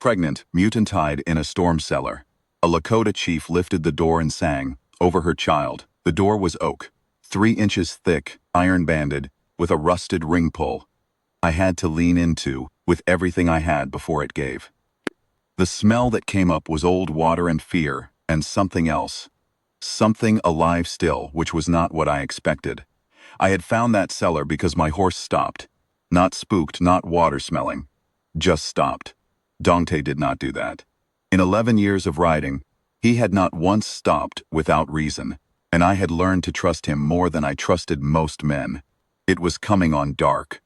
Pregnant, mutantide in a storm cellar. A Lakota chief lifted the door and sang, over her child. The door was oak, 3 inches thick, iron-banded, with a rusted ring pull. I had to lean into, with everything I had before it gave. The smell that came up was old water and fear, and something else. Something alive still, which was not what I expected. I had found that cellar because my horse stopped. Not spooked, not water-smelling. Just stopped. Dante did not do that. In 11 years of riding, he had not once stopped without reason, and I had learned to trust him more than I trusted most men. It was coming on dark.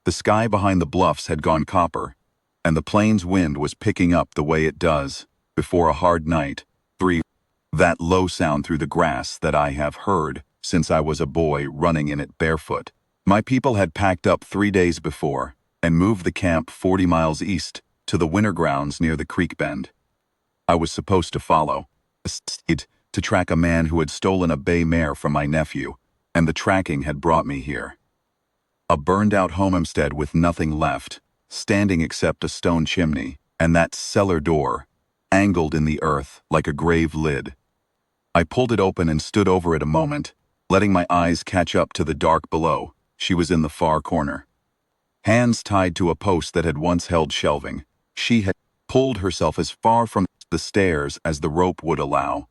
The sky behind the bluffs had gone copper, and the plains wind was picking up the way it does, before a hard night. 3. That low sound through the grass that I have heard since I was a boy running in it barefoot. My people had packed up 3 days before and moved the camp 40 miles east to the winter grounds near the creek bend. I was supposed to follow, to track a man who had stolen a bay mare from my nephew, and the tracking had brought me here. A burned-out homestead with nothing left, standing except a stone chimney, and that cellar door, angled in the earth like a grave lid. I pulled it open and stood over it a moment, letting my eyes catch up to the dark below. She was in the far corner. Hands tied to a post that had once held shelving, she had pulled herself as far from the stairs as the rope would allow,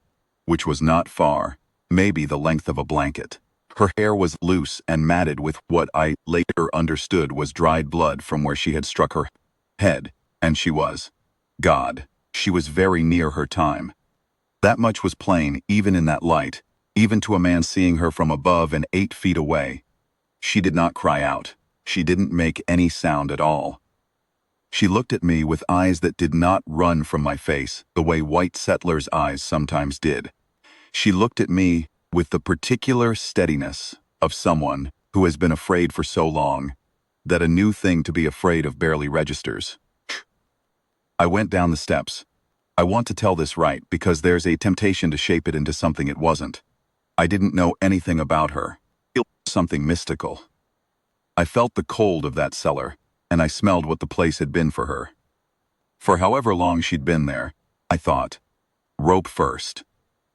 which was not far, maybe the length of a blanket. Her hair was loose and matted with what I later understood was dried blood from where she had struck her head, and she was, God, she was very near her time. That much was plain even in that light, even to a man seeing her from above and 8 feet away. She did not cry out. She didn't make any sound at all. She looked at me with eyes that did not run from my face the way white settlers' eyes sometimes did. She looked at me with the particular steadiness of someone who has been afraid for so long that a new thing to be afraid of barely registers. I went down the steps. I want to tell this right because there's a temptation to shape it into something it wasn't. I didn't know anything about her. Something mystical. I felt the cold of that cellar, and I smelled what the place had been for her. For however long she'd been there, I thought, rope first,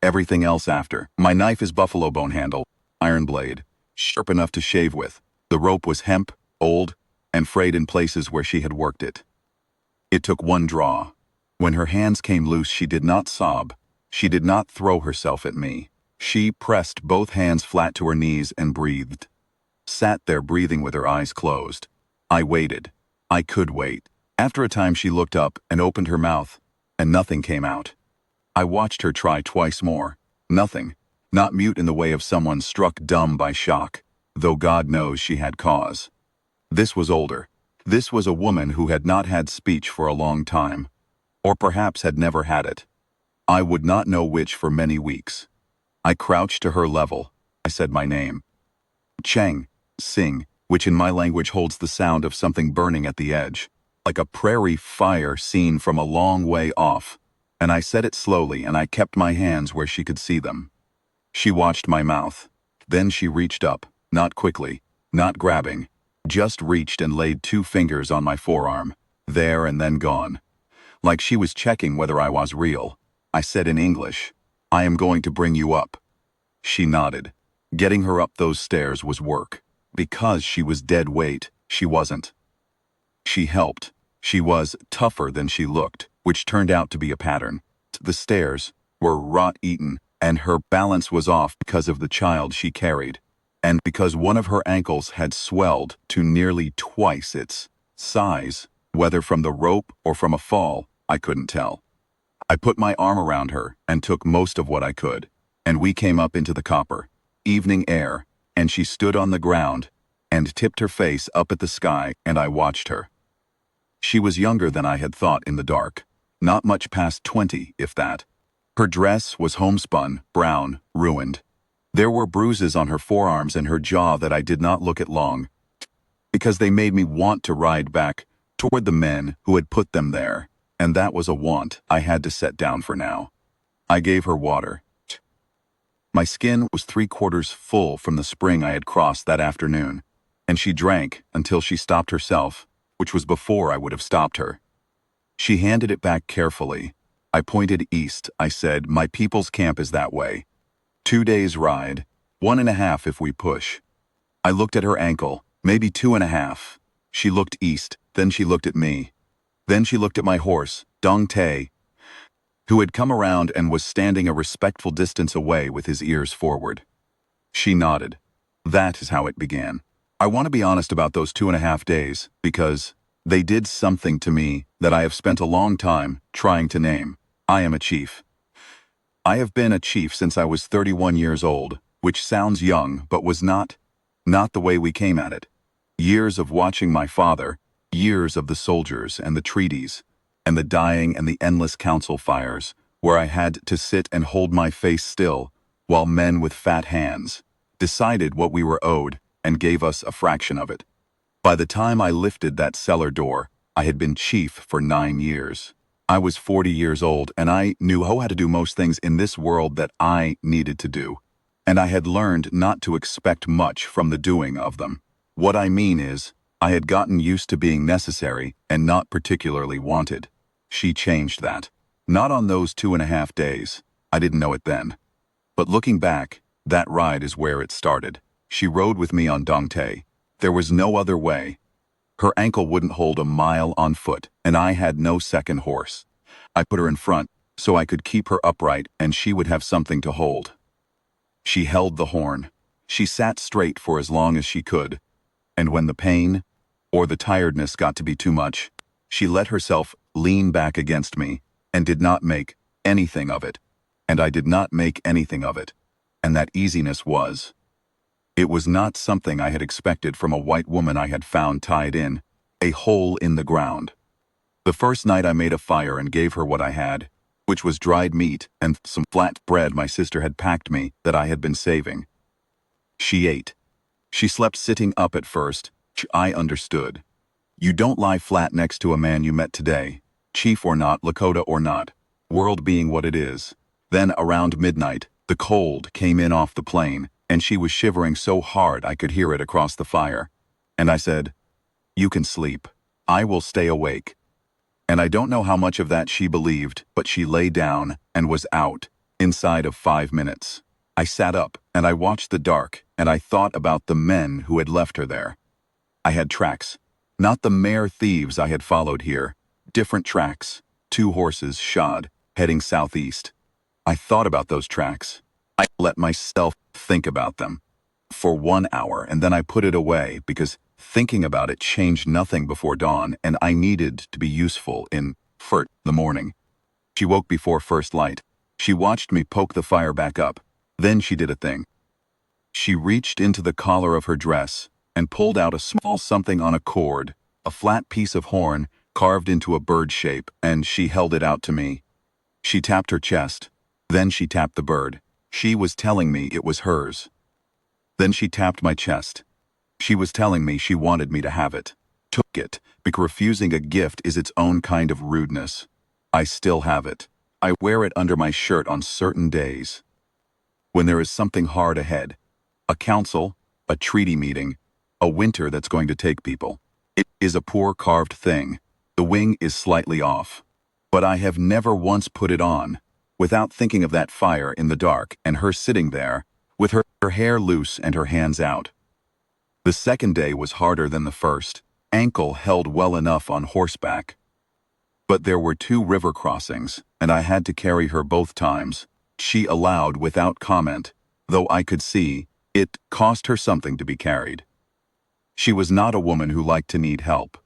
everything else after. My knife is buffalo bone handle, iron blade, sharp enough to shave with. The rope was hemp, old, and frayed in places where she had worked it. It took one draw. When her hands came loose, she did not sob. She did not throw herself at me. She pressed both hands flat to her knees and breathed. Sat there breathing with her eyes closed. I waited. I could wait. After a time she looked up and opened her mouth, and nothing came out. I watched her try twice more. Nothing. Not mute in the way of someone struck dumb by shock, though God knows she had cause. This was older. This was a woman who had not had speech for a long time, or perhaps had never had it. I would not know which for many weeks. I crouched to her level. I said my name. Cheng, Sing, which in my language holds the sound of something burning at the edge, like a prairie fire seen from a long way off, and I said it slowly and I kept my hands where she could see them. She watched my mouth. Then she reached up, not quickly, not grabbing, just reached and laid 2 fingers on my forearm, there and then gone. Like she was checking whether I was real. I said in English, I am going to bring you up. She nodded. Getting her up those stairs was work. Because she was dead weight, she wasn't. She helped. She was tougher than she looked, which turned out to be a pattern. The stairs were rot-eaten, and her balance was off because of the child she carried, and because one of her ankles had swelled to nearly twice its size. Whether from the rope or from a fall, I couldn't tell. I put my arm around her and took most of what I could, and we came up into the copper, evening air, and she stood on the ground and tipped her face up at the sky, and I watched her. She was younger than I had thought in the dark, not much past 20, if that. Her dress was homespun, brown, ruined. There were bruises on her forearms and her jaw that I did not look at long, because they made me want to ride back toward the men who had put them there, and that was a want I had to set down for now. I gave her water. My skin was 3/4 full from the spring I had crossed that afternoon, and she drank until she stopped herself, which was before I would have stopped her. She handed it back carefully. I pointed east. I said, "My people's camp is that way. 2 days ride, 1.5 if we push." I looked at her ankle, maybe 2.5. She looked east, then she looked at me. Then she looked at my horse, Dong Tae, who had come around and was standing a respectful distance away with his ears forward. She nodded. That is how it began. I want to be honest about those 2.5 days, because they did something to me that I have spent a long time trying to name. I am a chief. I have been a chief since I was 31 years old, which sounds young but was not the way we came at it. Years of watching my father, years of the soldiers and the treaties, and the dying and the endless council fires, where I had to sit and hold my face still, while men with fat hands decided what we were owed and gave us a fraction of it. By the time I lifted that cellar door, I had been chief for 9 years. I was 40 years old, and I knew how to do most things in this world that I needed to do. And I had learned not to expect much from the doing of them. What I mean is, I had gotten used to being necessary and not particularly wanted. She changed that. Not on those 2.5 days. I didn't know it then. But looking back, that ride is where it started. She rode with me on Dongtae. There was no other way. Her ankle wouldn't hold a mile on foot, and I had no second horse. I put her in front so I could keep her upright and she would have something to hold. She held the horn. She sat straight for as long as she could, and when the pain or the tiredness got to be too much, she let herself lean back against me and did not make anything of it. And I did not make anything of it. And that easiness was. It was not something I had expected from a white woman I had found tied in, a hole in the ground. The first night I made a fire and gave her what I had, which was dried meat and some flat bread my sister had packed me that I had been saving. She ate. She slept sitting up at first. I understood. You don't lie flat next to a man you met today, chief or not, Lakota or not, world being what it is. Then around midnight, the cold came in off the plain, and she was shivering so hard I could hear it across the fire. And I said, "You can sleep. I will stay awake." And I don't know how much of that she believed, but she lay down and was out, inside of 5 minutes. I sat up, and I watched the dark, and I thought about the men who had left her there. I had tracks. Not the mare thieves I had followed here. Different tracks. 2 horses shod, heading southeast. I thought about those tracks. I let myself think about them for 1 hour, and then I put it away because thinking about it changed nothing before dawn, and I needed to be useful in the morning. She woke before first light. She watched me poke the fire back up. Then she did a thing. She reached into the collar of her dress and pulled out a small something on a cord, a flat piece of horn carved into a bird shape, and she held it out to me. She tapped her chest. Then she tapped the bird. She was telling me it was hers. Then she tapped my chest. She was telling me she wanted me to have it. Took it, because refusing a gift is its own kind of rudeness. I still have it. I wear it under my shirt on certain days. When there is something hard ahead, a council, a treaty meeting, a winter that's going to take people. It is a poor carved thing. The wing is slightly off. But I have never once put it on without thinking of that fire in the dark and her sitting there with her hair loose and her hands out. The second day was harder than the first. Ankle held well enough on horseback. But there were 2 river crossings, and I had to carry her both times. She allowed without comment, though I could see it cost her something to be carried. She was not a woman who liked to need help.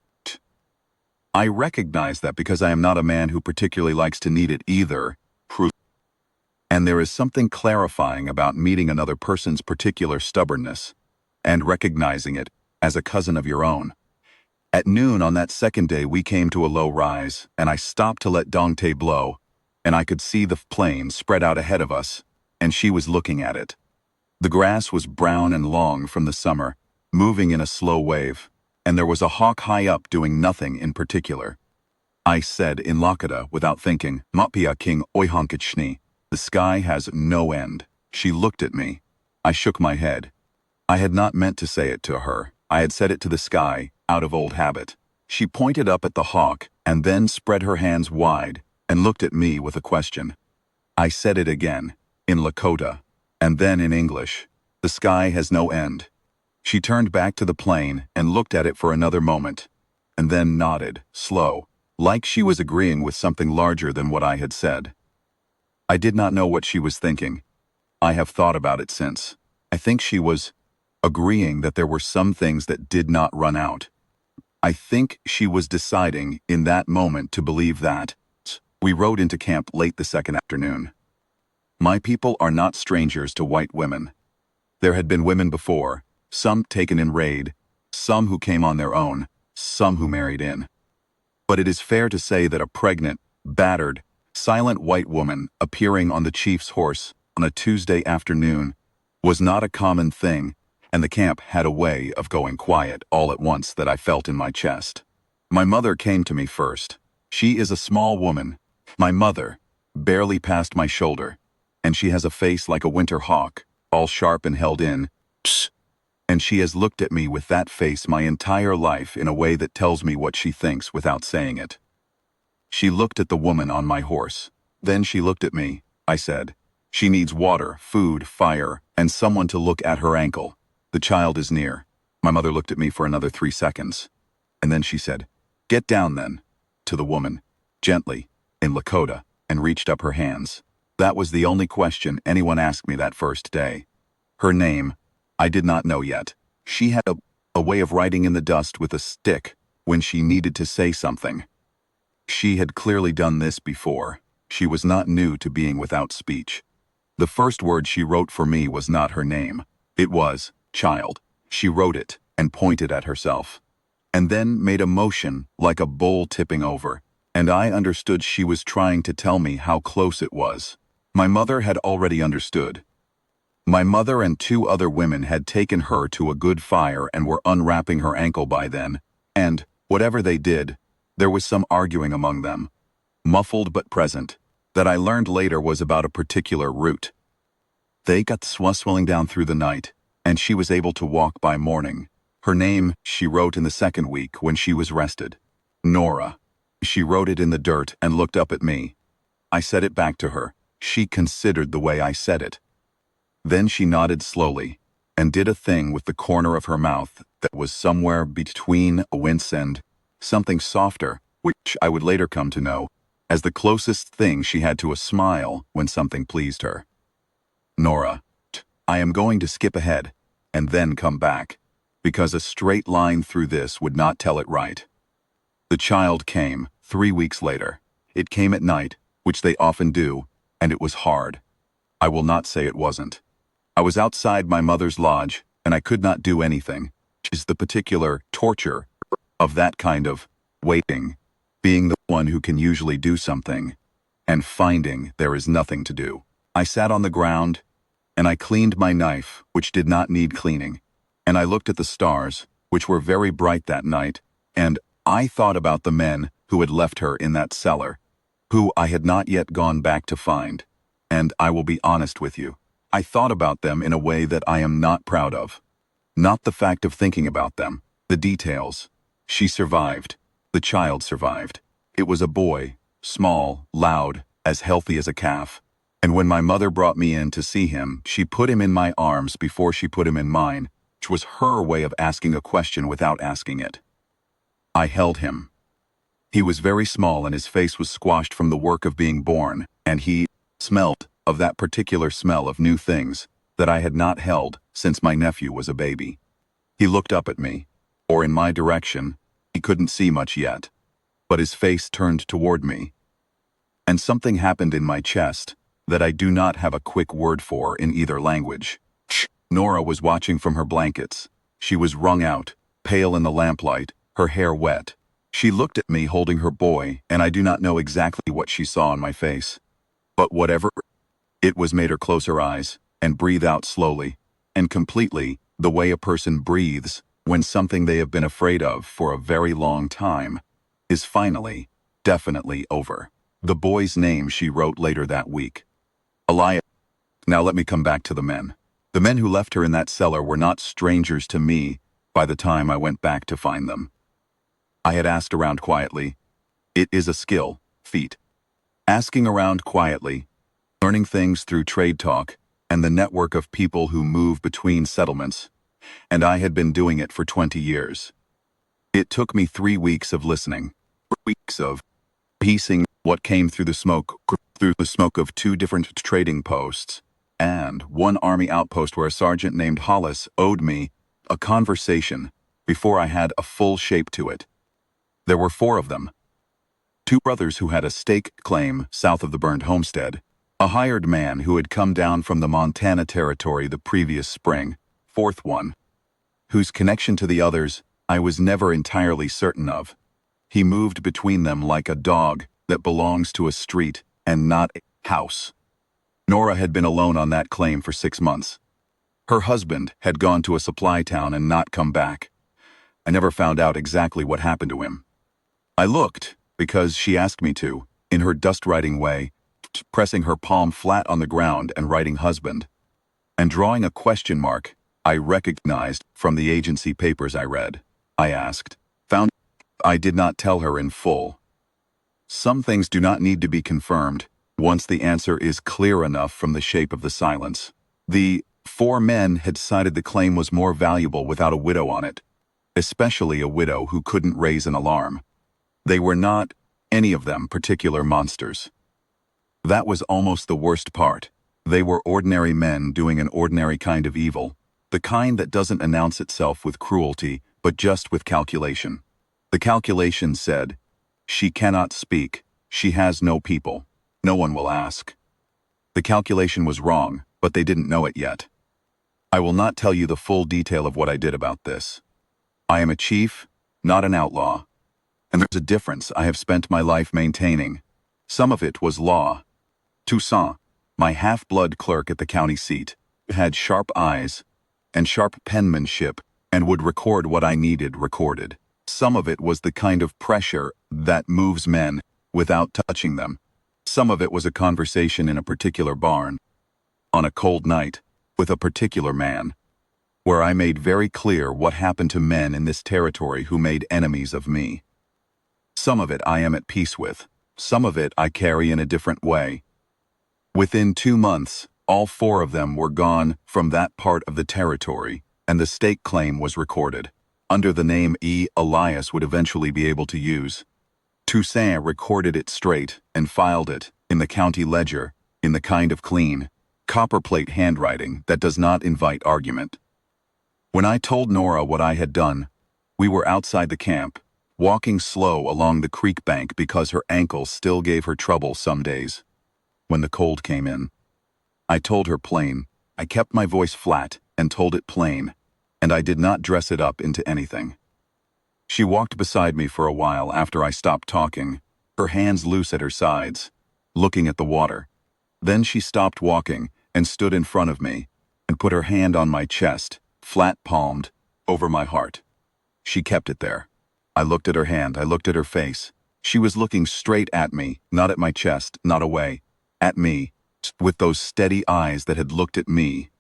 I recognize that because I am not a man who particularly likes to need it either. And there is something clarifying about meeting another person's particular stubbornness and recognizing it as a cousin of your own. At noon on that second day we came to a low rise, and I stopped to let Dongtae blow, and I could see the plain spread out ahead of us, and she was looking at it. The grass was brown and long from the summer, moving in a slow wave, and there was a hawk high up doing nothing in particular. I said in Lakota without thinking, "Mapia king oihankitshni." The sky has no end. She looked at me. I shook my head. I had not meant to say it to her. I had said it to the sky, out of old habit. She pointed up at the hawk, and then spread her hands wide and looked at me with a question. I said it again, in Lakota, and then in English. The sky has no end. She turned back to the plane and looked at it for another moment, and then nodded, slow, like she was agreeing with something larger than what I had said. I did not know what she was thinking. I have thought about it since. I think she was agreeing that there were some things that did not run out. I think she was deciding in that moment to believe that. We rode into camp late the second afternoon. My people are not strangers to white women. There had been women before, some taken in raid, some who came on their own, some who married in. But it is fair to say that a pregnant, battered, silent white woman appearing on the chief's horse on a Tuesday afternoon was not a common thing, and the camp had a way of going quiet all at once that I felt in my chest. My mother came to me first. She is a small woman. My mother, barely past my shoulder, and she has a face like a winter hawk, all sharp and held in. Psst. And she has looked at me with that face my entire life in a way that tells me what she thinks without saying it. She looked at the woman on my horse. Then she looked at me. I said, "She needs water, food, fire, and someone to look at her ankle. The child is near." My mother looked at me for another 3 seconds. And then she said, "Get down then," to the woman, gently, in Lakota, and reached up her hands. That was the only question anyone asked me that first day. Her name, I did not know yet. She had a way of writing in the dust with a stick when she needed to say something. She had clearly done this before. She was not new to being without speech. The first word she wrote for me was not her name. It was, "child." She wrote it and pointed at herself, and then made a motion like a bowl tipping over, and I understood she was trying to tell me how close it was. My mother had already understood. My mother and 2 other women had taken her to a good fire and were unwrapping her ankle by then, and, whatever they did, there was some arguing among them, muffled but present, that I learned later was about a particular root. They got swelling down through the night, and she was able to walk by morning. Her name, she wrote in the second week when she was rested. Nora. She wrote it in the dirt and looked up at me. I said it back to her. She considered the way I said it. Then she nodded slowly, and did a thing with the corner of her mouth that was somewhere between a wince and something softer, which I would later come to know as the closest thing she had to a smile when something pleased her. "Nora, I am going to skip ahead, and then come back, because a straight line through this would not tell it right." The child came 3 weeks later. It came at night, which they often do, and it was hard. I will not say it wasn't. I was outside my mother's lodge, and I could not do anything, which is the particular torture of that kind of waiting, being the one who can usually do something, and finding there is nothing to do. I sat on the ground, and I cleaned my knife, which did not need cleaning, and I looked at the stars, which were very bright that night, and I thought about the men who had left her in that cellar, who I had not yet gone back to find. And I will be honest with you, I thought about them in a way that I am not proud of. Not the fact of thinking about them, the details. She survived. The child survived. It was a boy, small, loud, as healthy as a calf. And when my mother brought me in to see him, she put him in my arms before she put him in mine, which was her way of asking a question without asking it. I held him. He was very small and his face was squashed from the work of being born, and he smelled of that particular smell of new things that I had not held since my nephew was a baby. He looked up at me, or in my direction. He couldn't see much yet, but his face turned toward me. And something happened in my chest that I do not have a quick word for in either language. Nora was watching from her blankets. She was wrung out, pale in the lamplight, her hair wet. She looked at me holding her boy, and I do not know exactly what she saw on my face. But whatever it was made her close her eyes and breathe out slowly and completely the way a person breathes when something they have been afraid of for a very long time is finally, definitely over. The boy's name she wrote later that week. Elias. Now let me come back to the men. The men who left her in that cellar were not strangers to me by the time I went back to find them. I had asked around quietly, It is a skill, feat. Asking around quietly, learning things through trade talk, and the network of people who move between settlements. And I had been doing it for 20 years. It took me 3 weeks of listening, weeks of piecing what came through the smoke of 2 different trading posts, and one army outpost where a sergeant named Hollis owed me a conversation before I had a full shape to it. There were 4 of them. 2 brothers who had a stake claim south of the burned homestead, a hired man who had come down from the Montana Territory the previous spring, 4th one, whose connection to the others I was never entirely certain of. He moved between them like a dog that belongs to a street and not a house. Nora had been alone on that claim for 6 months. Her husband had gone to a supply town and not come back. I never found out exactly what happened to him. I looked, because she asked me to, in her dust-writing way, pressing her palm flat on the ground and writing husband. And drawing a question mark I recognized from the agency papers I read. I asked. Found I did not tell her in full. Some things do not need to be confirmed once the answer is clear enough from the shape of the silence. The 4 men had decided the claim was more valuable without a widow on it, especially a widow who couldn't raise an alarm. They were not, any of them, particular monsters. That was almost the worst part. They were ordinary men doing an ordinary kind of evil, the kind that doesn't announce itself with cruelty, but just with calculation. The calculation said, she cannot speak, she has no people, no one will ask. The calculation was wrong, but they didn't know it yet. I will not tell you the full detail of what I did about this. I am a chief, not an outlaw. And there's a difference I have spent my life maintaining. Some of it was law. Toussaint, my half-blood clerk at the county seat, had sharp eyes and sharp penmanship and would record what I needed recorded. Some of it was the kind of pressure that moves men without touching them. Some of it was a conversation in a particular barn, on a cold night, with a particular man, where I made very clear what happened to men in this territory who made enemies of me. Some of it I am at peace with. Some of it I carry in a different way. Within 2 months, all 4 of them were gone from that part of the territory, and the stake claim was recorded, under the name Elias would eventually be able to use. Toussaint recorded it straight and filed it in the county ledger, in the kind of clean, copperplate handwriting that does not invite argument. When I told Nora what I had done, we were outside the camp, walking slow along the creek bank because her ankles still gave her trouble some days. When the cold came in, I told her plain. I kept my voice flat and told it plain, and I did not dress it up into anything. She walked beside me for a while after I stopped talking, her hands loose at her sides, looking at the water. Then she stopped walking and stood in front of me and put her hand on my chest, flat-palmed, over my heart. She kept it there. I looked at her hand, I looked at her face. She was looking straight at me, not at my chest, not away, at me, with those steady eyes that had looked at me.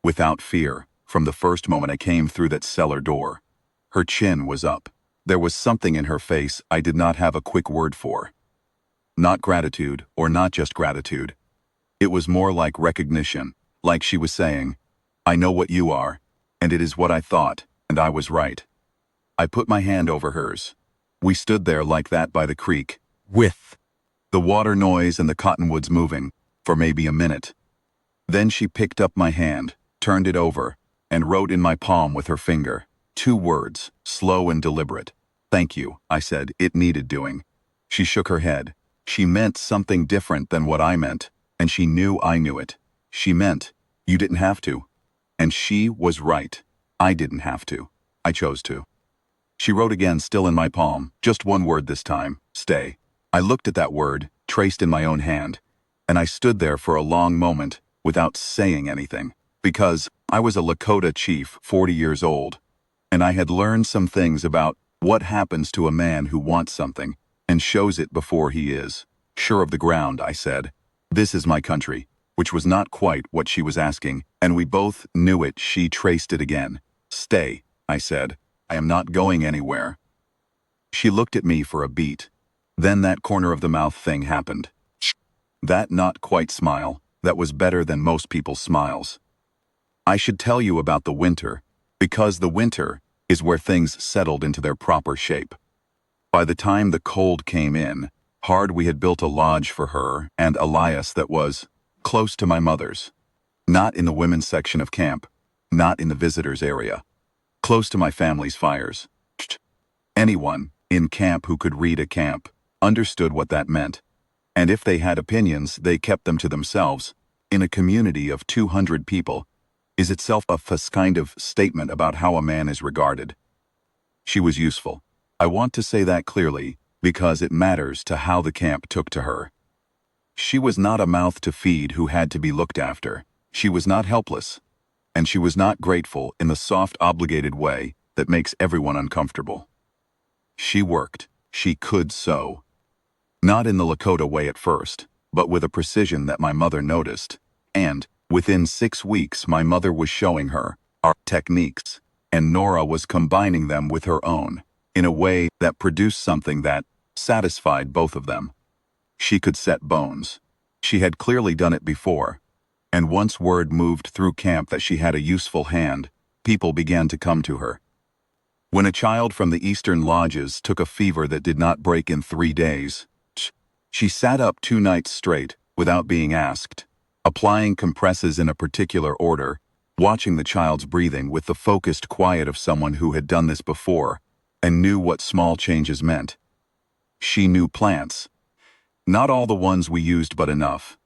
Without fear, from the first moment I came through that cellar door. Her chin was up. There was something in her face I did not have a quick word for. Not gratitude, or not just gratitude. It was more like recognition, like she was saying, I know what you are, and it is what I thought, and I was right. I put my hand over hers. We stood there like that by the creek, with the water noise and the cottonwoods moving, for maybe a minute. Then she picked up my hand, turned it over, and wrote in my palm with her finger, 2 words, slow and deliberate. Thank you, I said, it needed doing. She shook her head. She meant something different than what I meant, and she knew I knew it. She meant, you didn't have to. And she was right. I didn't have to. I chose to. She wrote again, still in my palm, just 1 word this time, stay. I looked at that word, traced in my own hand, and I stood there for a long moment without saying anything, because I was a Lakota chief, 40 years old, and I had learned some things about what happens to a man who wants something and shows it before he is sure of the ground. I said, this is my country, which was not quite what she was asking, and we both knew it. She traced it again. Stay, I said. I am not going anywhere. She looked at me for a beat. Then that corner of the mouth thing happened. That not quite smile, that was better than most people's smiles. I should tell you about the winter, because the winter is where things settled into their proper shape. By the time the cold came in, hard we had built a lodge for her and Elias that was close to my mother's. Not in the women's section of camp, not in the visitors area. Close to my family's fires. Anyone in camp who could read a camp understood what that meant. And if they had opinions, they kept them to themselves. In a community of 200 people, is itself a kind of statement about how a man is regarded. She was useful. I want to say that clearly, because it matters to how the camp took to her. She was not a mouth to feed who had to be looked after. She was not helpless. And she was not grateful in the soft, obligated way that makes everyone uncomfortable. She worked. She could sew. Not in the Lakota way at first, but with a precision that my mother noticed. And, within 6 weeks, my mother was showing her our techniques, and Nora was combining them with her own, in a way that produced something that satisfied both of them. She could set bones. She had clearly done it before. And once word moved through camp that she had a useful hand, people began to come to her. When a child from the eastern lodges took a fever that did not break in 3 days, she sat up 2 nights straight without being asked, applying compresses in a particular order, watching the child's breathing with the focused quiet of someone who had done this before and knew what small changes meant. She knew plants. Not all the ones we used, but enough.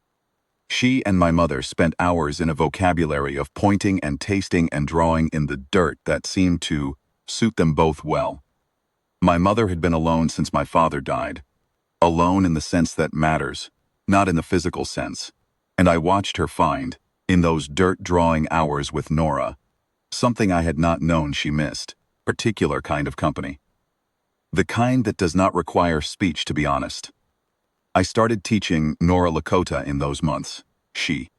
She and my mother spent hours in a vocabulary of pointing and tasting and drawing in the dirt that seemed to suit them both well. My mother had been alone since my father died. Alone in the sense that matters, not in the physical sense. And I watched her find, in those dirt drawing hours with Nora, something I had not known she missed, particular kind of company. The kind that does not require speech, to be honest. I started teaching Nora Lakota in those months. She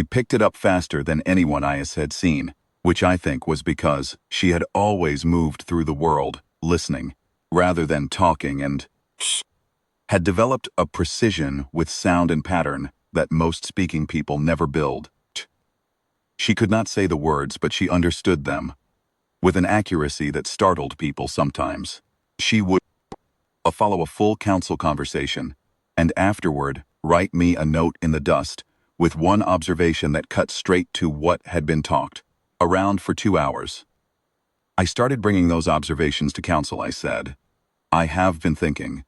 picked it up faster than anyone I had seen, which I think was because she had always moved through the world, listening, rather than talking, and had developed a precision with sound and pattern that most speaking people never build. She could not say the words, but she understood them, with an accuracy that startled people sometimes. She would follow a full council conversation, and afterward write me a note in the dust, with one observation that cut straight to what had been talked, around for 2 hours. I started bringing those observations to council, I said. I have been thinking.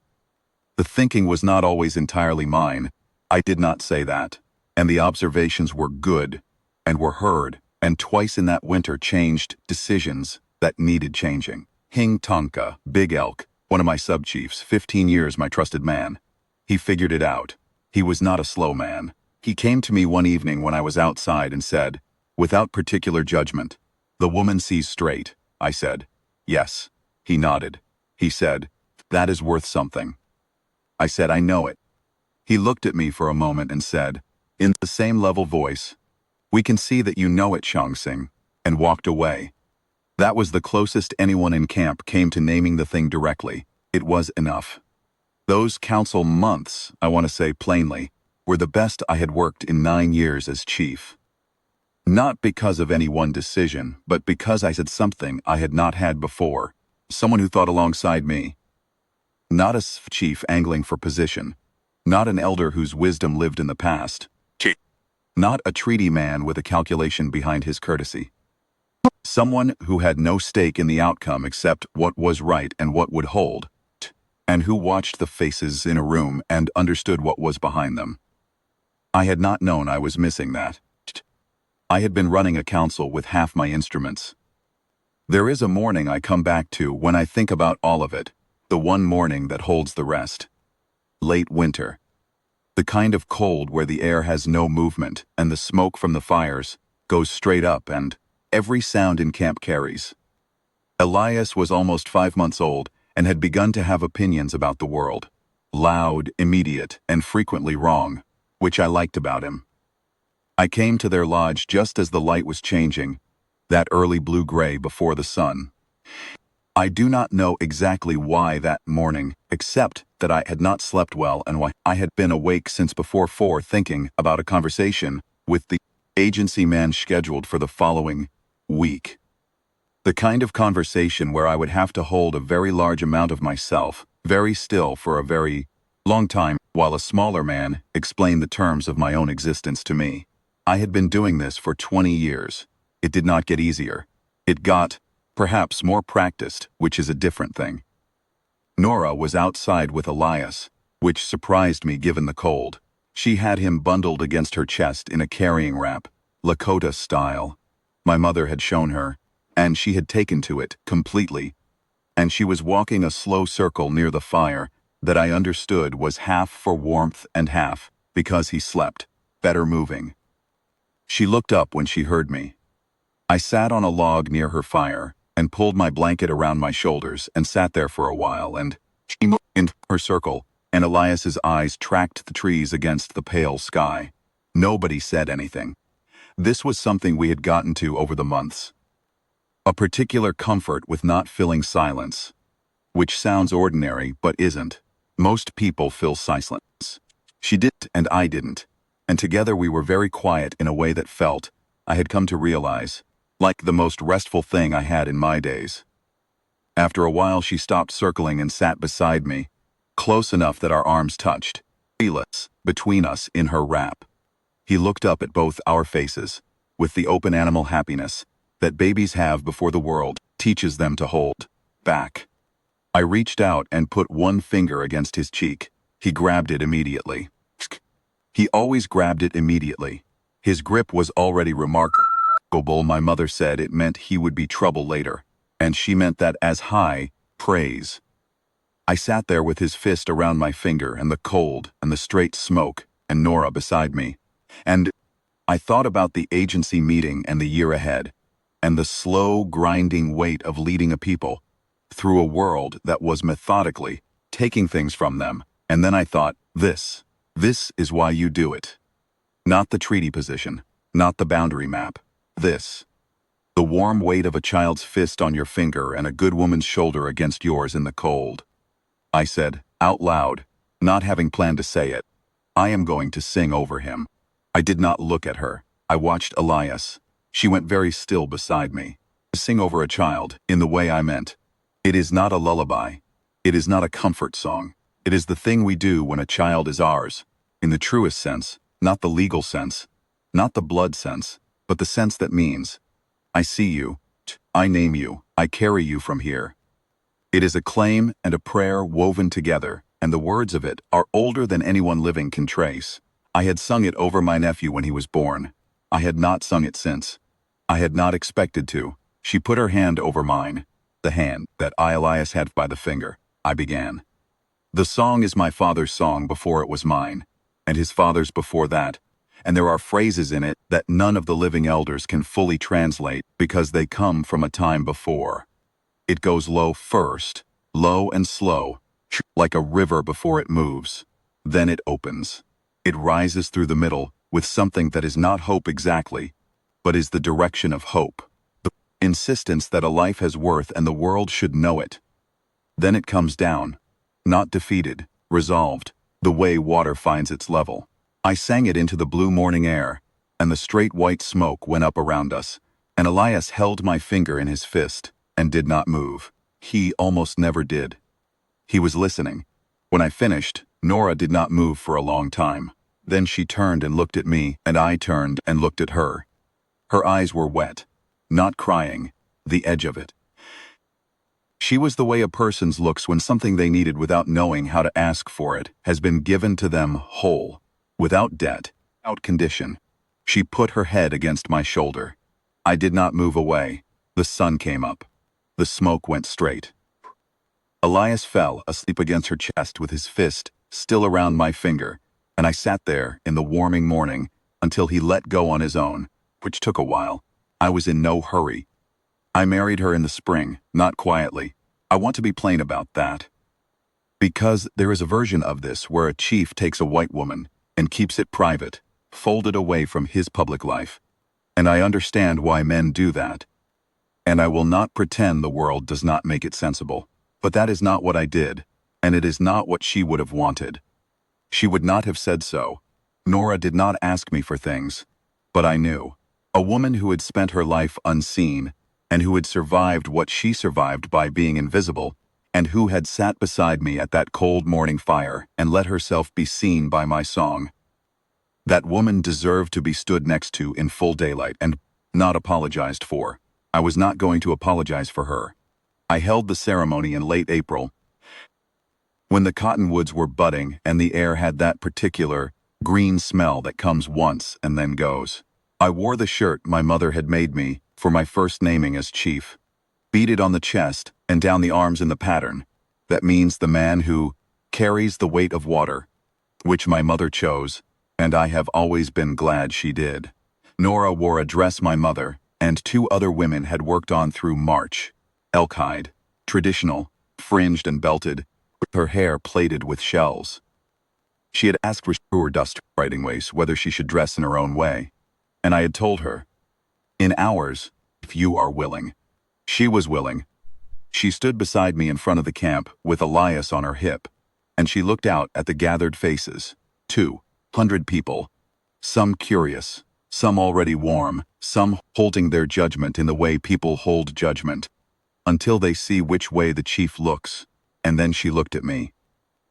The thinking was not always entirely mine. I did not say that. And the observations were good, and were heard, and twice in that winter changed decisions that needed changing. Hing Tonka, Big Elk, one of my sub-chiefs, 15 years my trusted man. He figured it out. He was not a slow man. He came to me one evening when I was outside and said, without particular judgment, "The woman sees straight." I said, "Yes." He nodded. He said, "That is worth something." I said, "I know it." He looked at me for a moment and said, in the same level voice, "We can see that you know it, Sing," and walked away. That was the closest anyone in camp came to naming the thing directly. It was enough. Those council months, I want to say plainly, were the best I had worked in 9 years as chief. Not because of any one decision, but because I said something I had not had before, someone who thought alongside me. Not a chief angling for position, not an elder whose wisdom lived in the past, not a treaty man with a calculation behind his courtesy. Someone who had no stake in the outcome except what was right and what would hold, and who watched the faces in a room and understood what was behind them. I had not known I was missing that. I had been running a council with half my instruments. There is a morning I come back to when I think about all of it, the one morning that holds the rest. Late winter. The kind of cold where the air has no movement and the smoke from the fires goes straight up and every sound in camp carries. Elias was almost 5 months old and had begun to have opinions about the world. Loud, immediate, and frequently wrong, which I liked about him. I came to their lodge just as the light was changing, that early blue-gray before the sun. I do not know exactly why that morning, except that I had not slept well and why I had been awake since before 4 thinking about a conversation with the agency man scheduled for the following week. The kind of conversation where I would have to hold a very large amount of myself, very still for a very long time, while a smaller man explained the terms of my own existence to me. I had been doing this for 20 years. It did not get easier. It got, perhaps, more practiced, which is a different thing. Nora was outside with Elias, which surprised me given the cold. She had him bundled against her chest in a carrying wrap, Lakota style. My mother had shown her, and she had taken to it completely, and she was walking a slow circle near the fire that I understood was half for warmth and half because he slept, better moving. She looked up when she heard me. I sat on a log near her fire and pulled my blanket around my shoulders and sat there for a while, and she moved into her circle, and Elias's eyes tracked the trees against the pale sky. Nobody said anything. This was something we had gotten to over the months. A particular comfort with not filling silence, which sounds ordinary but isn't. Most people fill silence. She didn't and I didn't, and together we were very quiet in a way that felt, I had come to realize, like the most restful thing I had in my days. After a while she stopped circling and sat beside me, close enough that our arms touched, feeless, between us in her wrap. He looked up at both our faces, with the open animal happiness that babies have before the world teaches them to hold back. I reached out and put one finger against his cheek. He grabbed it immediately. He always grabbed it immediately. His grip was already remarkable. My mother said it meant he would be trouble later, and she meant that as high praise. I sat there with his fist around my finger and the cold and the straight smoke and Nora beside me, and I thought about the agency meeting and the year ahead, and the slow, grinding weight of leading a people through a world that was methodically taking things from them. And then I thought, this is why you do it. Not the treaty position, not the boundary map. This. The warm weight of a child's fist on your finger and a good woman's shoulder against yours in the cold. I said, out loud, not having planned to say it, I am going to sing over him. I did not look at her. I watched Elias. She went very still beside me. To sing over a child, in the way I meant. It is not a lullaby. It is not a comfort song. It is the thing we do when a child is ours, in the truest sense, not the legal sense, not the blood sense, but the sense that means, I see you, I name you, I carry you from here. It is a claim and a prayer woven together, and the words of it are older than anyone living can trace. I had sung it over my nephew when he was born. I had not sung it since. I had not expected to. She put her hand over mine, the hand that Elias had by the finger. I began. The song is my father's song before it was mine, and his father's before that, and there are phrases in it that none of the living elders can fully translate because they come from a time before. It goes low first, low and slow, like a river before it moves. Then it opens. It rises through the middle with something that is not hope exactly, but is the direction of hope, the insistence that a life has worth and the world should know it. Then it comes down, not defeated, resolved, the way water finds its level. I sang it into the blue morning air, and the straight white smoke went up around us, and Elias held my finger in his fist and did not move. He almost never did. He was listening. When I finished, Nora did not move for a long time. Then she turned and looked at me, and I turned and looked at her. Her eyes were wet, not crying, the edge of it. She was the way a person's looks when something they needed without knowing how to ask for it has been given to them whole, without debt, without condition. She put her head against my shoulder. I did not move away. The sun came up. The smoke went straight. Elias fell asleep against her chest with his fist still around my finger, and I sat there in the warming morning until he let go on his own, which took a while. I was in no hurry. I married her in the spring, not quietly. I want to be plain about that. Because there is a version of this where a chief takes a white woman and keeps it private, folded away from his public life. And I understand why men do that. And I will not pretend the world does not make it sensible. But that is not what I did, and it is not what she would have wanted. She would not have said so. Nora did not ask me for things. But I knew. A woman who had spent her life unseen, and who had survived what she survived by being invisible, and who had sat beside me at that cold morning fire and let herself be seen by my song. That woman deserved to be stood next to in full daylight and not apologized for. I was not going to apologize for her. I held the ceremony in late April, when the cottonwoods were budding and the air had that particular green smell that comes once and then goes. I wore the shirt my mother had made me for my first naming as chief, beaded on the chest and down the arms in the pattern. That means the man who carries the weight of water, which my mother chose, and I have always been glad she did. Nora wore a dress my mother and two other women had worked on through March. Elk hide, traditional, fringed and belted, with her hair plaited with shells. She had asked her dust riding waist whether she should dress in her own way, and I had told her, in ours, if you are willing. She was willing. She stood beside me in front of the camp with Elias on her hip, and she looked out at the gathered faces. 200 people, some curious, some already warm, some holding their judgment in the way people hold judgment, until they see which way the chief looks, and then she looked at me.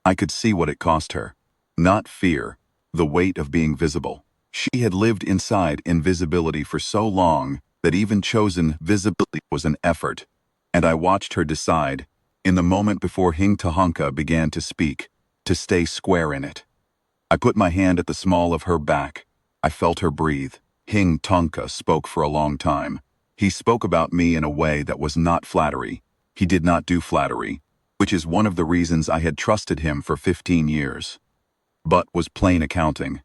I could see what it cost her. Not fear, the weight of being visible. She had lived inside invisibility for so long that even chosen visibility was an effort, and I watched her decide, in the moment before Hing Tahanka began to speak, to stay square in it. I put my hand at the small of her back. I felt her breathe. Hing Tahanka spoke for a long time. He spoke about me in a way that was not flattery. He did not do flattery, which is one of the reasons I had trusted him for 15 years. But was plain accounting.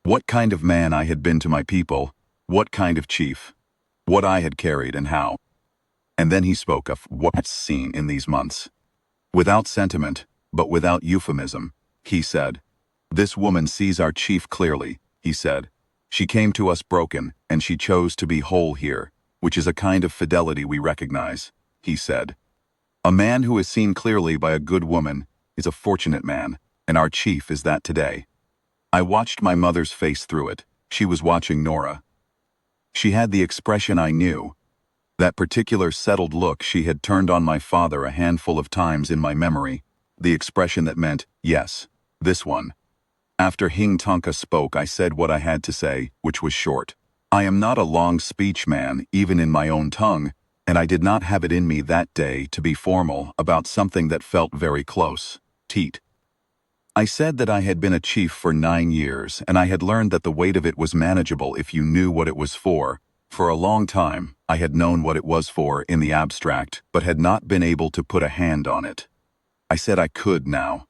What kind of man I had been to my people, what kind of chief, what I had carried and how. And then he spoke of what I'd seen in these months. Without sentiment, but without euphemism, he said, "This woman sees our chief clearly," he said. "She came to us broken, and she chose to be whole here, which is a kind of fidelity we recognize," he said. "A man who is seen clearly by a good woman is a fortunate man, and our chief is that today." I watched my mother's face through it. She was watching Nora. She had the expression I knew, that particular settled look she had turned on my father a handful of times in my memory, the expression that meant, yes, this one. After Hing Tahanka spoke, I said what I had to say, which was short. I am not a long speech man, even in my own tongue, and I did not have it in me that day to be formal about something that felt very close. Teat. I said that I had been a chief for 9 years, and I had learned that the weight of it was manageable if you knew what it was for. For a long time, I had known what it was for in the abstract, but had not been able to put a hand on it. I said I could now.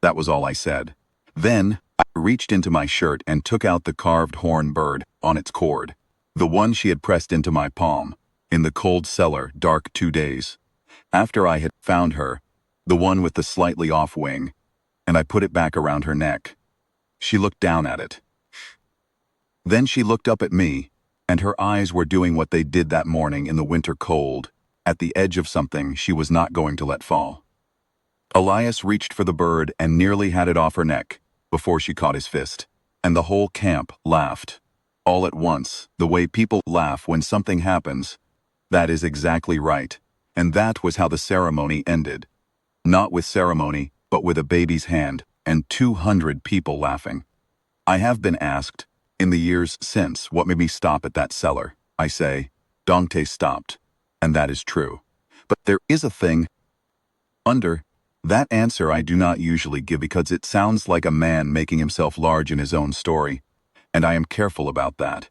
That was all I said. Then, I reached into my shirt and took out the carved horn bird on its cord, the one she had pressed into my palm, in the cold cellar, dark 2 days. After I had found her, the one with the slightly off wing, and I put it back around her neck. She looked down at it. Then she looked up at me, and her eyes were doing what they did that morning in the winter cold, at the edge of something she was not going to let fall. Elias reached for the bird and nearly had it off her neck, before she caught his fist, and the whole camp laughed. All at once, the way people laugh when something happens. That is exactly right, and that was how the ceremony ended. Not with ceremony, but with a baby's hand, and 200 people laughing. I have been asked, in the years since, what made me stop at that cellar. I say, Dante stopped, and that is true. But there is a thing under that answer I do not usually give because it sounds like a man making himself large in his own story, and I am careful about that.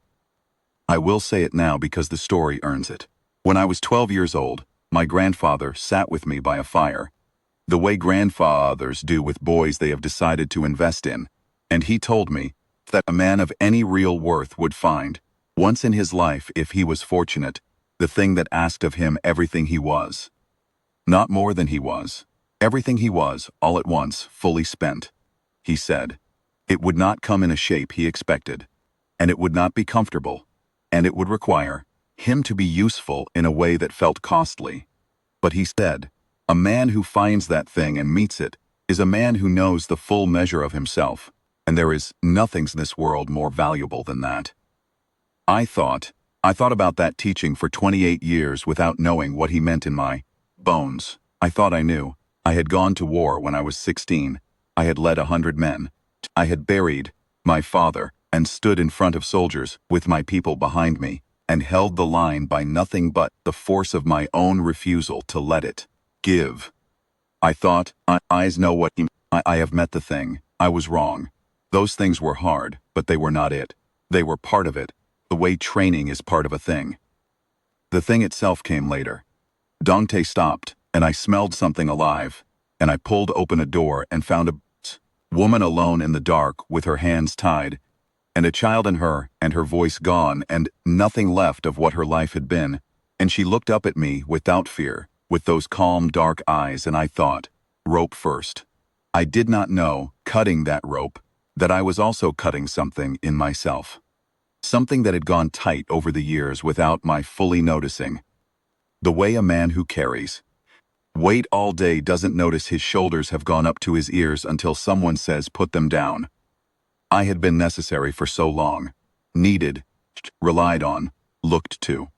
I will say it now because the story earns it. When I was 12 years old, my grandfather sat with me by a fire, the way grandfathers do with boys they have decided to invest in, and he told me that a man of any real worth would find, once in his life if he was fortunate, the thing that asked of him everything he was. Not more than he was. Everything he was, all at once, fully spent. He said, it would not come in a shape he expected, and it would not be comfortable, and it would require, him to be useful in a way that felt costly. But he said, "A man who finds that thing and meets it is a man who knows the full measure of himself, and there is nothing in this world more valuable than that." I thought, I thought about that teaching for 28 years without knowing what he meant in my bones. I thought I knew. I had gone to war when I was 16. I had led 100 men. I had buried my father and stood in front of soldiers with my people behind me and held the line by nothing but the force of my own refusal to let it give. I thought, my eyes know what I have met the thing. I was wrong. Those things were hard, but they were not it. They were part of it, the way training is part of a thing. The thing itself came later. Dante stopped, and I smelled something alive, and I pulled open a door and found a woman alone in the dark with her hands tied, and a child in her, and her voice gone, and nothing left of what her life had been, and she looked up at me without fear, with those calm, dark eyes, and I thought, rope first. I did not know, cutting that rope, that I was also cutting something in myself. Something that had gone tight over the years without my fully noticing. The way a man who carries weight all day doesn't notice his shoulders have gone up to his ears until someone says put them down. I had been necessary for so long. Needed, relied on, looked to.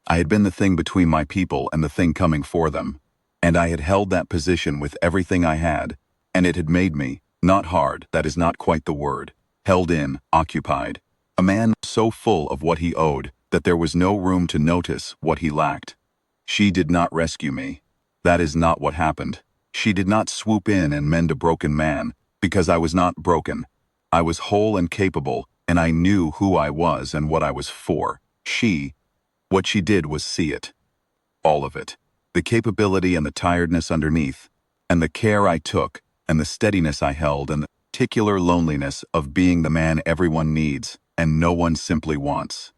I had been the thing between my people and the thing coming for them. And I had held that position with everything I had, and it had made me, not hard, that is not quite the word, held in, occupied. A man so full of what he owed that there was no room to notice what he lacked. She did not rescue me. That is not what happened. She did not swoop in and mend a broken man, because I was not broken. I was whole and capable, and I knew who I was and what I was for. What she did was see it. All of it. The capability and the tiredness underneath, and the care I took, and the steadiness I held, and the particular loneliness of being the man everyone needs, and no one simply wants.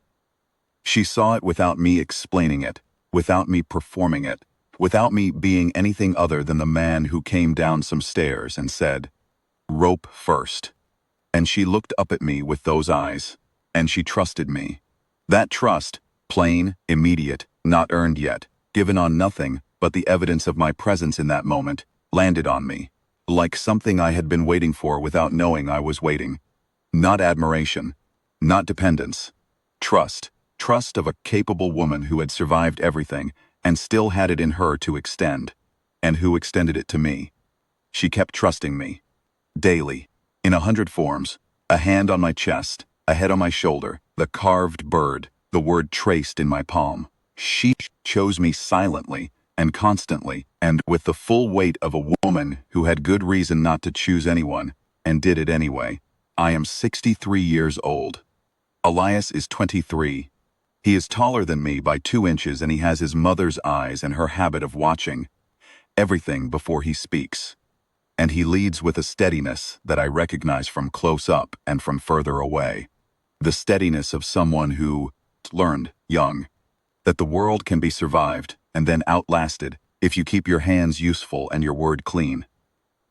She saw it without me explaining it, without me performing it, without me being anything other than the man who came down some stairs and said, "Rope first." And she looked up at me with those eyes, and she trusted me. That trust, plain, immediate, not earned yet, given on nothing but the evidence of my presence in that moment, landed on me, like something I had been waiting for without knowing I was waiting. Not admiration, not dependence. Trust. Trust of a capable woman who had survived everything and still had it in her to extend, and who extended it to me. She kept trusting me. Daily. In 100 forms. A hand on my chest, a head on my shoulder, the carved bird, the word traced in my palm. She chose me silently and constantly and with the full weight of a woman who had good reason not to choose anyone, and did it anyway. I am 63 years old. Elias is 23. He is taller than me by 2 inches, and he has his mother's eyes and her habit of watching everything before he speaks. And he leads with a steadiness that I recognize from close up and from further away. The steadiness of someone who learned, young, that the world can be survived and then outlasted if you keep your hands useful and your word clean.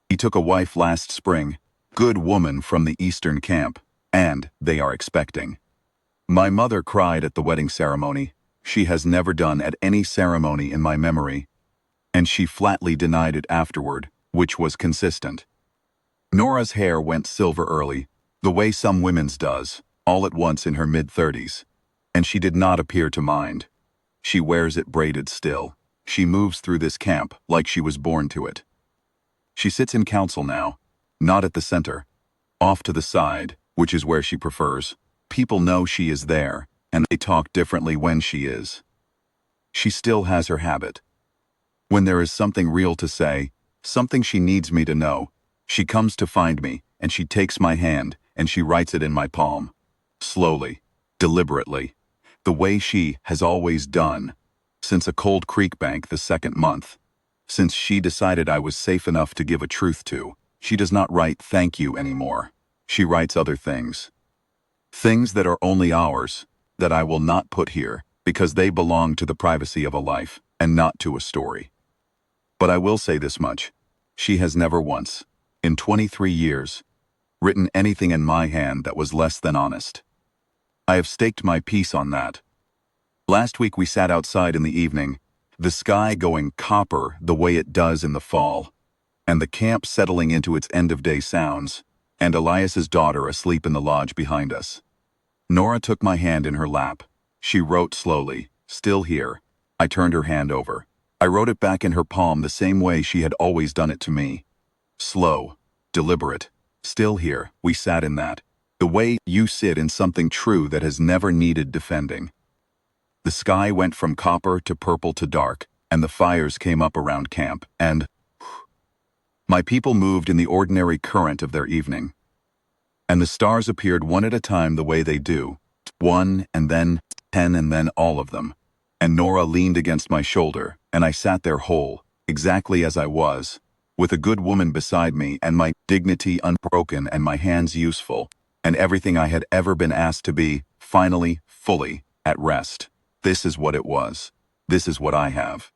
He took a wife last spring, good woman from the Eastern camp, and they are expecting. My mother cried at the wedding ceremony. She has never done at any ceremony in my memory, and she flatly denied it afterward, which was consistent. Nora's hair went silver early, the way some women's does, all at once in her mid-30s, and she did not appear to mind. She wears it braided still. She moves through this camp like she was born to it. She sits in council now, not at the center, off to the side, which is where she prefers. People know she is there, and they talk differently when she is. She still has her habit. When there is something real to say, something she needs me to know, she comes to find me, and she takes my hand, and she writes it in my palm. Slowly, deliberately, the way she has always done, since a Cold Creek bank the 2nd month. Since she decided I was safe enough to give a truth to, she does not write thank you anymore. She writes other things. Things that are only ours, that I will not put here, because they belong to the privacy of a life, and not to a story. But I will say this much. She has never once, in 23 years, written anything in my hand that was less than honest. I have staked my peace on that. Last week we sat outside in the evening, the sky going copper the way it does in the fall, and the camp settling into its end-of-day sounds, and Elias's daughter asleep in the lodge behind us. Nora took my hand in her lap. She wrote slowly, "Still here." I turned her hand over. I wrote it back in her palm the same way she had always done it to me. Slow, deliberate, still here. We sat in that. The way you sit in something true that has never needed defending. The sky went from copper to purple to dark, and the fires came up around camp, and my people moved in the ordinary current of their evening. And the stars appeared one at a time the way they do, one and then 10 and then all of them. And Nora leaned against my shoulder, and I sat there whole, exactly as I was, with a good woman beside me and my dignity unbroken and my hands useful, and everything I had ever been asked to be, finally, fully, at rest. This is what it was. This is what I have.